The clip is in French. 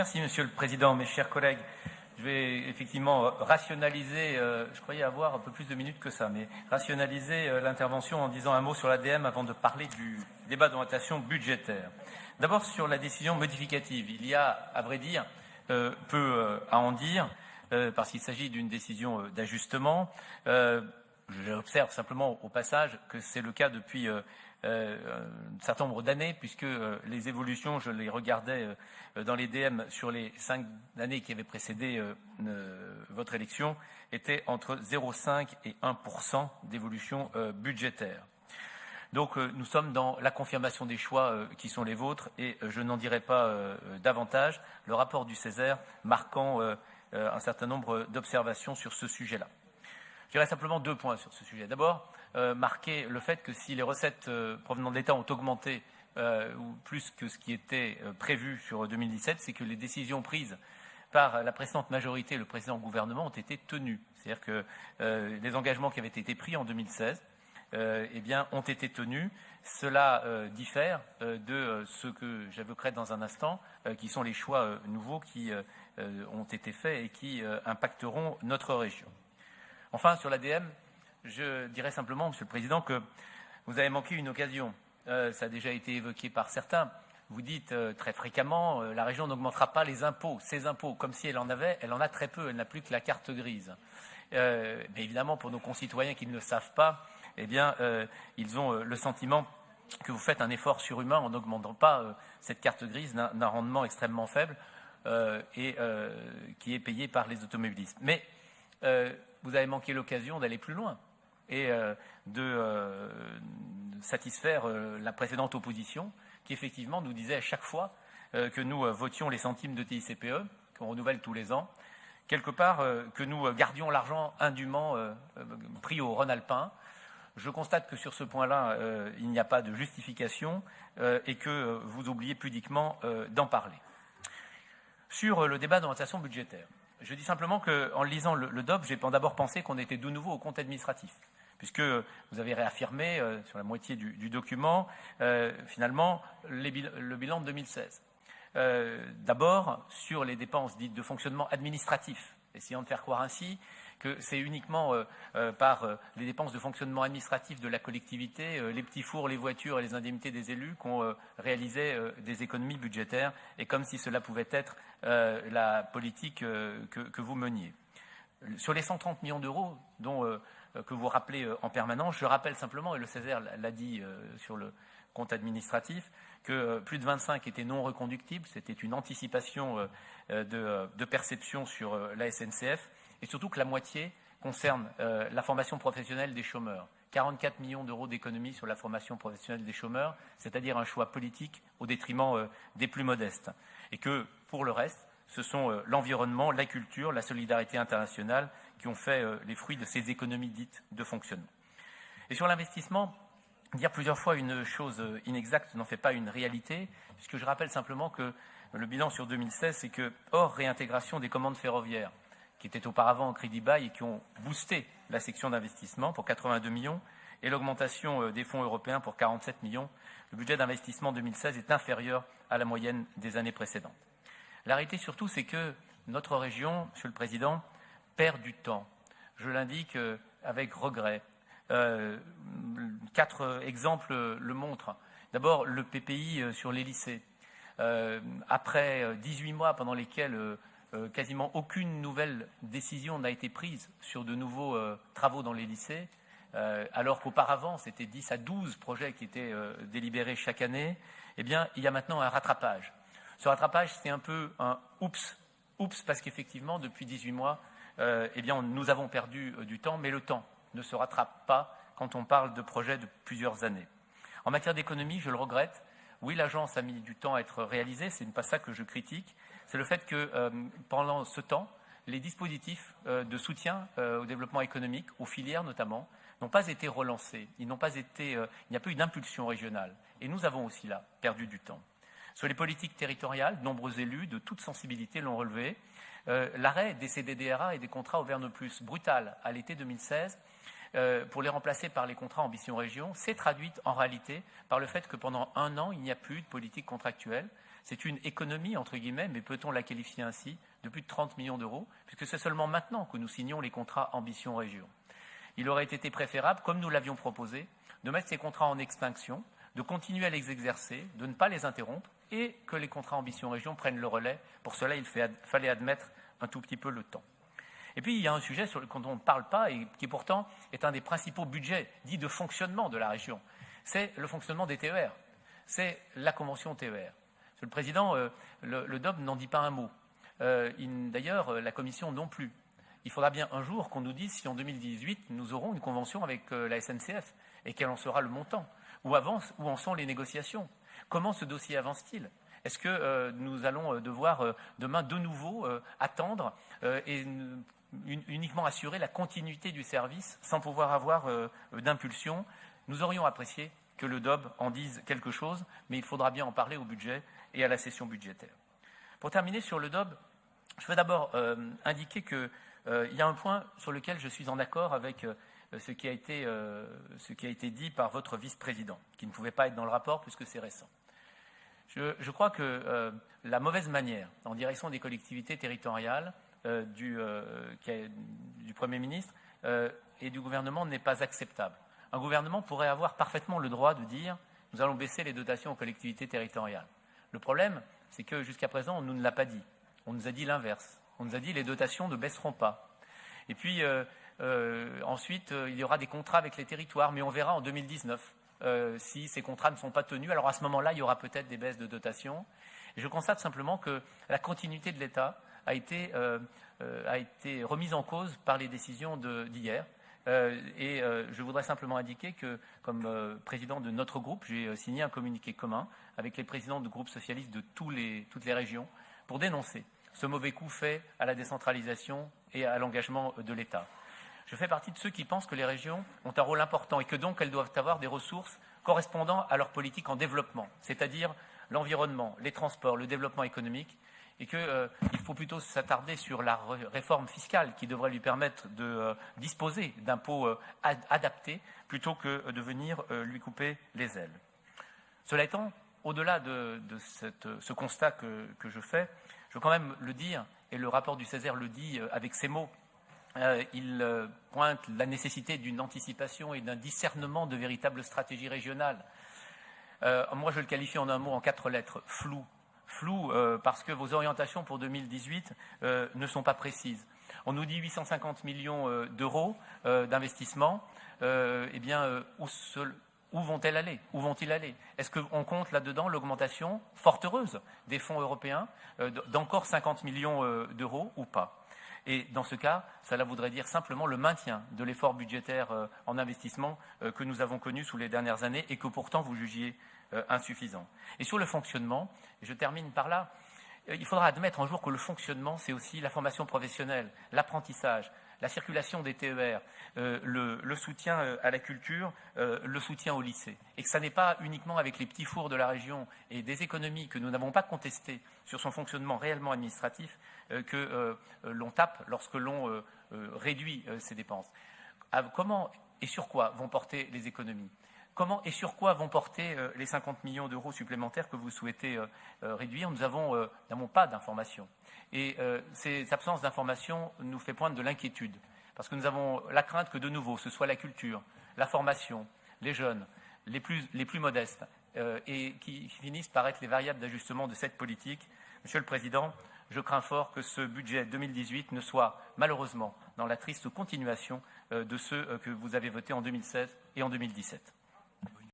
Merci, Monsieur le Président, mes chers collègues. Je vais effectivement rationaliser, je croyais avoir un peu plus de minutes que ça, mais rationaliser l'intervention en disant un mot sur l'ADM avant de parler du débat d'orientation budgétaire. D'abord sur la décision modificative. Il y a, à vrai dire, peu à en dire, parce qu'il s'agit d'une décision d'ajustement. J'observe simplement au passage que c'est le cas depuis un certain nombre d'années, puisque les évolutions, je les regardais dans les DM sur les 5 années qui avaient précédé votre élection, étaient entre 0,5 et 1% d'évolution budgétaire. Donc nous sommes dans la confirmation des choix qui sont les vôtres et je n'en dirai pas davantage, le rapport du Césaire marquant un certain nombre d'observations sur ce sujet-là. Je dirais simplement 2 points sur ce sujet. D'abord, marquer le fait que si les recettes provenant de l'État ont augmenté ou plus que ce qui était prévu sur 2017, c'est que les décisions prises par la précédente majorité et le précédent gouvernement ont été tenues. C'est-à-dire que les engagements qui avaient été pris en 2016 ont été tenus. Cela diffère de ce que j'évoquerai dans un instant, qui sont les choix nouveaux qui ont été faits et qui impacteront notre région. Enfin, sur l'ADM, je dirais simplement, Monsieur le Président, que vous avez manqué une occasion. Ça a déjà été évoqué par certains. Vous dites très fréquemment, la région n'augmentera pas les impôts, ses impôts, comme si elle en avait. Elle en a très peu, elle n'a plus que la carte grise. Mais évidemment, pour nos concitoyens qui ne le savent pas, ils ont le sentiment que vous faites un effort surhumain en n'augmentant pas cette carte grise d'un rendement extrêmement faible et qui est payé par les automobilistes. Mais vous avez manqué l'occasion d'aller plus loin et de satisfaire la précédente opposition qui effectivement nous disait à chaque fois que nous votions les centimes de TICPE, qu'on renouvelle tous les ans, quelque part que nous gardions l'argent indûment pris au Rhône-Alpin. Je constate que sur ce point-là, il n'y a pas de justification et que vous oubliez pudiquement d'en parler. Sur le débat d'orientation budgétaire, je dis simplement qu'en lisant le DOP, j'ai d'abord pensé qu'on était de nouveau au compte administratif, puisque vous avez réaffirmé sur la moitié du document, finalement, le bilan de 2016. D'abord, sur les dépenses dites de fonctionnement administratif, essayant de faire croire ainsi que c'est uniquement par les dépenses de fonctionnement administratif de la collectivité, les petits fours, les voitures et les indemnités des élus qu'on réalisait des économies budgétaires, et comme si cela pouvait être la politique que vous meniez. Sur les 130 millions d'euros que vous rappelez en permanence, je rappelle simplement, et le Césaire l'a dit sur le compte administratif, que plus de 25 étaient non reconductibles, c'était une anticipation de perception sur la SNCF, et surtout que la moitié concerne la formation professionnelle des chômeurs. 44 millions d'euros d'économies sur la formation professionnelle des chômeurs, c'est-à-dire un choix politique au détriment des plus modestes. Et que, pour le reste, ce sont l'environnement, la culture, la solidarité internationale qui ont fait les fruits de ces économies dites de fonctionnement. Et sur l'investissement, dire plusieurs fois une chose inexacte n'en fait pas une réalité, puisque je rappelle simplement que le bilan sur 2016, c'est que, hors réintégration des commandes ferroviaires, qui étaient auparavant en crédit bail et qui ont boosté la section d'investissement pour 82 millions, et l'augmentation des fonds européens pour 47 millions, le budget d'investissement 2016 est inférieur à la moyenne des années précédentes. La réalité surtout, c'est que notre région, Monsieur le Président, perd du temps. Je l'indique avec regret. 4 exemples le montrent. D'abord, le PPI sur les lycées. Après 18 mois pendant lesquels quasiment aucune nouvelle décision n'a été prise sur de nouveaux travaux dans les lycées, alors qu'auparavant, c'était 10 à 12 projets qui étaient délibérés chaque année, eh bien, il y a maintenant un rattrapage. Ce rattrapage, c'est un peu un oups parce qu'effectivement, depuis 18 mois, nous avons perdu du temps, mais le temps ne se rattrape pas quand on parle de projets de plusieurs années. En matière d'économie, je le regrette. Oui, l'agence a mis du temps à être réalisée, ce n'est pas ça que je critique. C'est le fait que pendant ce temps, les dispositifs de soutien au développement économique, aux filières notamment, n'ont pas été relancés. Il n'y a pas eu d'impulsion régionale. Et nous avons aussi là perdu du temps. Sur les politiques territoriales, de nombreux élus de toute sensibilité l'ont relevé. L'arrêt des CDDRA et des contrats Auvergne Plus, brutal à l'été 2016, pour les remplacer par les contrats Ambition Région, s'est traduite en réalité par le fait que pendant 1 an, il n'y a plus de politique contractuelle. C'est une économie, entre guillemets, mais peut-on la qualifier ainsi, de plus de 30 millions d'euros, puisque c'est seulement maintenant que nous signons les contrats Ambition Région. Il aurait été préférable, comme nous l'avions proposé, de mettre ces contrats en extinction, de continuer à les exercer, de ne pas les interrompre, et que les contrats Ambition Région prennent le relais. Pour cela, il fallait admettre un tout petit peu le temps. Et puis, il y a un sujet sur lequel on ne parle pas et qui pourtant est un des principaux budgets dits de fonctionnement de la région. C'est le fonctionnement des TER. C'est la convention TER. Monsieur le Président, le DOB n'en dit pas un mot. D'ailleurs, la Commission non plus. Il faudra bien un jour qu'on nous dise si en 2018, nous aurons une convention avec la SNCF et quel en sera le montant. Où en sont les négociations? Comment ce dossier avance-t-il? Est-ce que nous allons devoir demain de nouveau attendre et uniquement assurer la continuité du service sans pouvoir avoir d'impulsion? Nous aurions apprécié que le DOB en dise quelque chose, mais il faudra bien en parler au budget et à la session budgétaire. Pour terminer sur le DOB, je veux d'abord indiquer qu'il y a un point sur lequel je suis en accord avec ce qui a été dit par votre vice-président, qui ne pouvait pas être dans le rapport puisque c'est récent. Je crois que la mauvaise manière en direction des collectivités territoriales du Premier ministre et du gouvernement n'est pas acceptable. Un gouvernement pourrait avoir parfaitement le droit de dire « nous allons baisser les dotations aux collectivités territoriales ». Le problème, c'est que jusqu'à présent, on ne nous l'a pas dit. On nous a dit l'inverse. On nous a dit « les dotations ne baisseront pas ». Et puis ensuite, il y aura des contrats avec les territoires, mais on verra en 2019 si ces contrats ne sont pas tenus. Alors à ce moment-là, il y aura peut-être des baisses de dotations. Et je constate simplement que la continuité de l'État a été remise en cause par les décisions d'hier. Je voudrais simplement indiquer que, comme président de notre groupe, j'ai signé un communiqué commun avec les présidents de groupes socialistes de toutes les régions pour dénoncer ce mauvais coup fait à la décentralisation et à l'engagement de l'État. Je fais partie de ceux qui pensent que les régions ont un rôle important et que donc elles doivent avoir des ressources correspondant à leur politique en développement, c'est-à-dire l'environnement, les transports, le développement économique, et qu'il faut plutôt s'attarder sur la réforme fiscale qui devrait lui permettre de disposer d'impôts adaptés plutôt que de venir lui couper les ailes. Cela étant, au-delà de ce constat que je fais, je veux quand même le dire, et le rapport du Césaire le dit avec ces mots, il pointe la nécessité d'une anticipation et d'un discernement de véritables stratégies régionales. Moi, je le qualifie en un mot, en 4 lettres, flou. Flou parce que vos orientations pour 2018 ne sont pas précises. On nous dit 850 millions d'euros d'investissement. Eh bien, où vont-ils aller? Où vont-ils aller? Est-ce qu'on compte là-dedans l'augmentation forte heureuse des fonds européens d'encore 50 millions d'euros ou pas? Et dans ce cas, cela voudrait dire simplement le maintien de l'effort budgétaire en investissement que nous avons connu sous les dernières années et que pourtant vous jugiez insuffisant. Et sur le fonctionnement, et je termine par là, il faudra admettre un jour que le fonctionnement, c'est aussi la formation professionnelle, l'apprentissage, la circulation des TER, le soutien à la culture, le soutien au lycée. Et que ça n'est pas uniquement avec les petits fours de la région et des économies que nous n'avons pas contestées sur son fonctionnement réellement administratif que l'on tape lorsque l'on réduit ses dépenses. Comment et sur quoi vont porter les économies? Comment et sur quoi vont porter les 50 millions d'euros supplémentaires que vous souhaitez réduire? Nous n'avons pas d'informations. Et ces absences d'informations nous fait poindre de l'inquiétude. Parce que nous avons la crainte que de nouveau, ce soit la culture, la formation, les jeunes, les plus modestes, et qui finissent par être les variables d'ajustement de cette politique. Monsieur le Président, je crains fort que ce budget 2018 ne soit malheureusement dans la triste continuation de ceux que vous avez votés en 2016 et en 2017.